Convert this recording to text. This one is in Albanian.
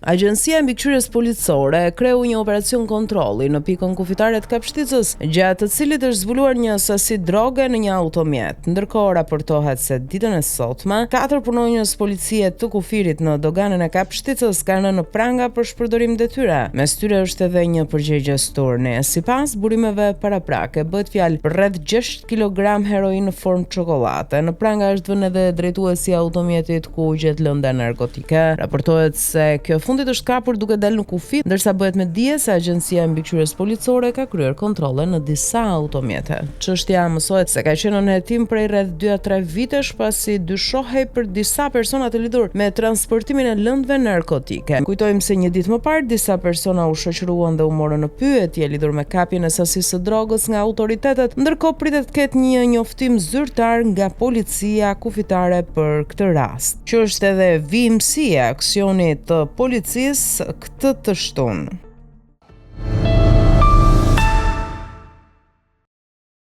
Agjencia e Mbikëqyrjes Policore kreu një operacion kontrolli në pikën kufitare të Kapshticës, gjatë të cilit është zbuluar një sasi droge në një automjet. Ndërkohë raportohet se ditën e sotme, 4 punonjës policie të kufirit në doganën e Kapshticës kanë në pranga për shpërdorim detyre. Mes tyre është edhe një përgjegjës turni. Sipas burimeve paraprake, bëhet fjalë për rreth 6 kg heroin në formë çokollate. Në pranga është vënë edhe drejtuesi i automjetit ku u gjet lënda narkotike. Raportohet se kjo fundit është kapur duke dalë në kufi, ndërsa bëhet me dije se Agjencia e Mbikëqyrjes Policore ka kryer kontrolle në disa automjete. Çështja mësohet se ka qenë në hetim prej rreth 2-3 vitesh pasi dyshohej për disa persona të lidhur me transportimin e lëndëve narkotike. Kujtojmë se një ditë më parë disa persona u shoqëruan dhe u morën në pyetje lidhur me kapjen e sasisë së drogës nga autoritetet, ndërkohë pritet të ketë një njoftim zyrtar nga policia kufitare për këtë rast, që është edhe vimësia e aksionit të policisë këtë të shtunë.